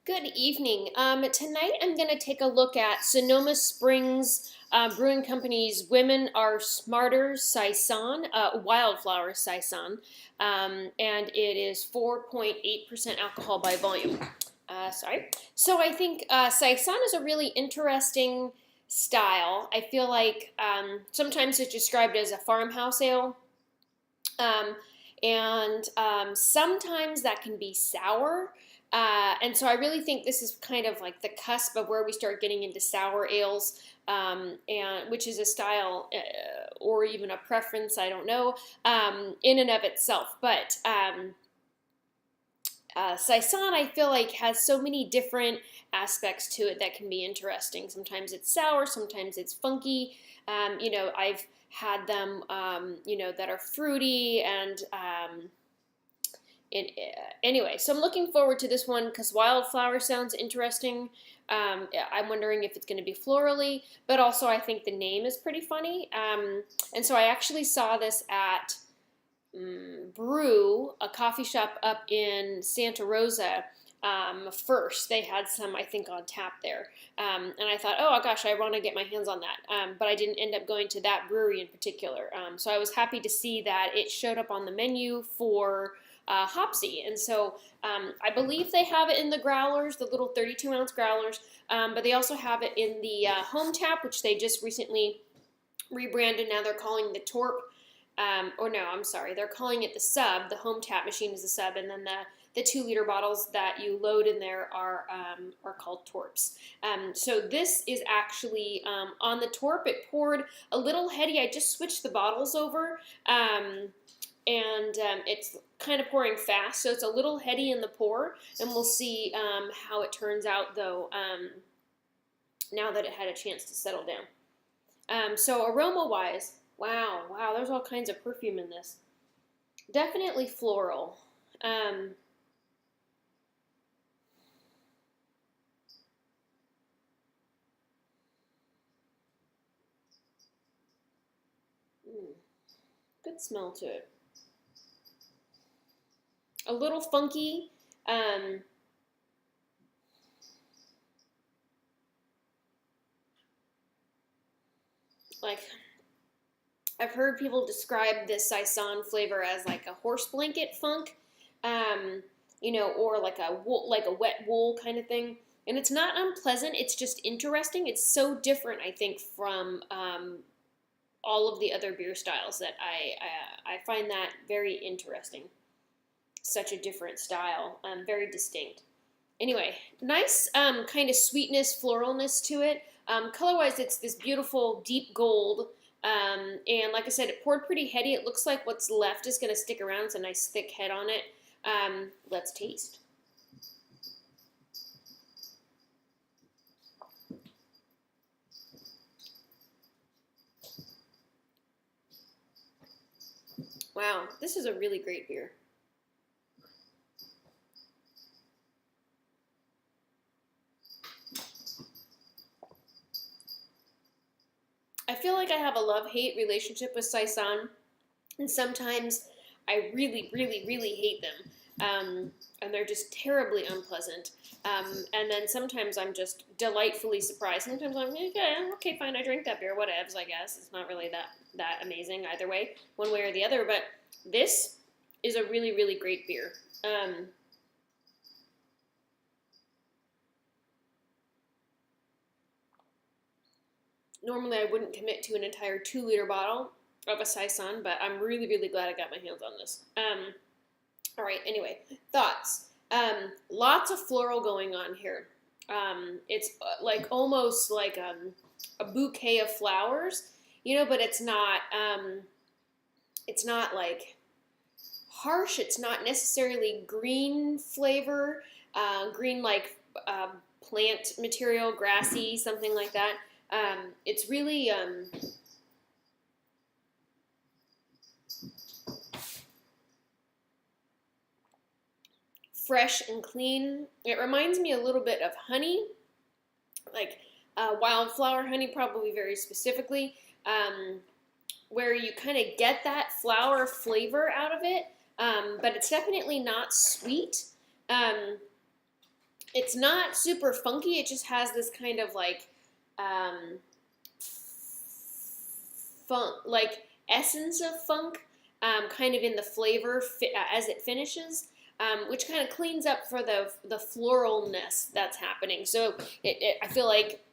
Good evening. Tonight I'm going to take a look at Sonoma Springs Brewing Company's Women Are Smarter Saison, Wildflower Saison, and it is 4.8% alcohol by volume. Sorry. So I think Saison is a really interesting style. I feel like sometimes it's described as a farmhouse ale, um, and sometimes that can be sour. And so I really think this is kind of like the cusp of where we start getting into sour ales, and which is a style or even a preference, I don't know, in and of itself. But Saison, I feel like, has so many different aspects to it that can be interesting. Sometimes it's sour, sometimes it's funky. I've had them, that are fruity and anyway, so I'm looking forward to this one because wildflower sounds interesting. I'm wondering if it's going to be florally, but also I think the name is pretty funny. And so I actually saw this at Brew, a coffee shop up in Santa Rosa. First, they had some, I think, on tap there. And I thought, oh gosh, I want to get my hands on that. But I didn't end up going to that brewery in particular. So I was happy to see that it showed up on the menu for Hopsy. And so I believe they have it in the growlers, the little 32-ounce growlers, but they also have it in the home tap, which they just recently rebranded. Now they're calling the Torp. Or no, I'm sorry, they're calling it the sub. The home tap machine is the sub, and then the 2-liter bottles that you load in there are called Torps. So this is actually on the Torp. It poured a little heady. I just switched the bottles over, and it's kind of pouring fast, so it's a little heady in the pour, and we'll see how it turns out, though, now that it had a chance to settle down. So aroma-wise, wow, there's all kinds of perfume in this. Definitely floral. Good smell to it. A little funky. Like, I've heard people describe this Saison flavor as like a horse blanket funk, or like a wool, like a wet wool kind of thing. And it's not unpleasant. It's just interesting. It's so different, I think, from all of the other beer styles that I find that very interesting. Such a different style, very distinct. Anyway, nice kind of sweetness, floralness to it. Color-wise, it's this beautiful deep gold. And like I said, it poured pretty heady. It looks like what's left is going to stick around. It's a nice thick head on it. Let's taste. Wow, this is a really great beer. I feel like I have a love-hate relationship with Saison, and sometimes I really, really, really hate them, and they're just terribly unpleasant. And then sometimes I'm just delightfully surprised. Sometimes I'm like, yeah, okay, fine, I drink that beer, whatevs, I guess. It's not really that amazing either way, one way or the other, but this is a really, really great beer. Normally I wouldn't commit to an entire 2-liter bottle of a Saison, but I'm really, really glad I got my hands on this. All right, anyway, thoughts. Lots of floral going on here. It's like almost like a bouquet of flowers, but it's not like harsh. It's not necessarily green flavor, green like plant material, grassy, something like that. It's really fresh and clean. It reminds me a little bit of honey, like wildflower honey, probably very specifically, where you kind of get that flower flavor out of it, but it's definitely not sweet. It's not super funky. It just has this kind of like um, funk, like essence of funk, kind of in the flavor as it finishes, which kind of cleans up for the floralness that's happening. So I feel like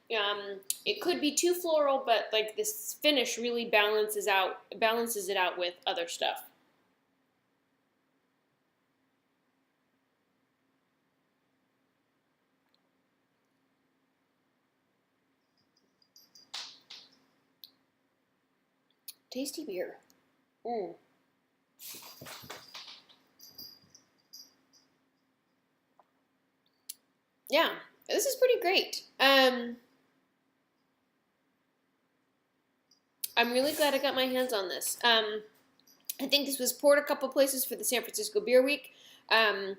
it could be too floral, but like this finish really balances it out with other stuff. Tasty beer. Mm. Yeah, this is pretty great. I'm really glad I got my hands on this. I think this was poured a couple places for the San Francisco Beer Week. Um,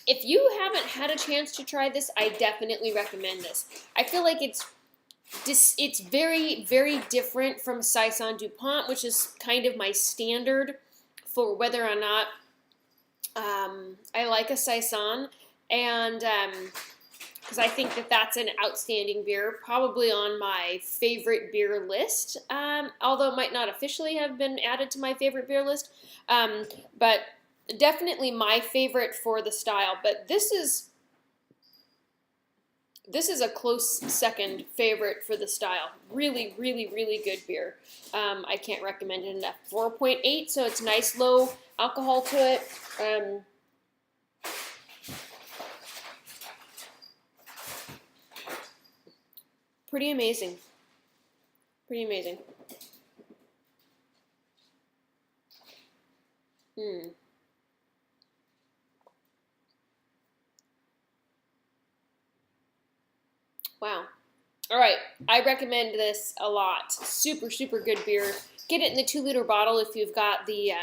if you haven't had a chance to try this, I definitely recommend this. I feel like it's very, very different from Saison DuPont, which is kind of my standard for whether or not I like a Saison. And because I think that that's an outstanding beer, probably on my favorite beer list, although it might not officially have been added to my favorite beer list, but definitely my favorite for the style. But this is a close second favorite for the style. Really, really, really good beer. I can't recommend it enough. 4.8, so it's nice low alcohol to it. Pretty amazing. Pretty amazing. Hmm. Wow. All right. I recommend this a lot. Super, super good beer. Get it in the 2-liter bottle if you've got the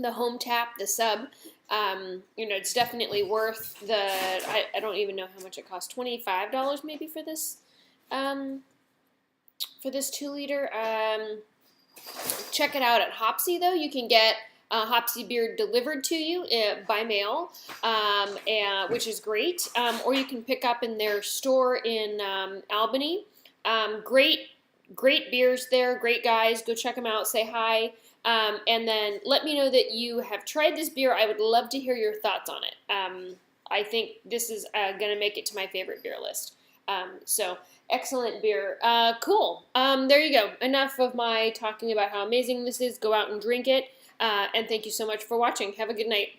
home tap, the sub. It's definitely worth I don't even know how much it costs. $25 maybe for this 2-liter. Check it out at Hopsy though. You can get Hopsy beer delivered to you by mail, which is great. Or you can pick up in their store in Albany. Great beers there. Great guys. Go check them out. Say hi. And then let me know that you have tried this beer. I would love to hear your thoughts on it. I think this is going to make it to my favorite beer list. So excellent beer. Cool. There you go. Enough of my talking about how amazing this is. Go out and drink it. And thank you so much for watching. Have a good night.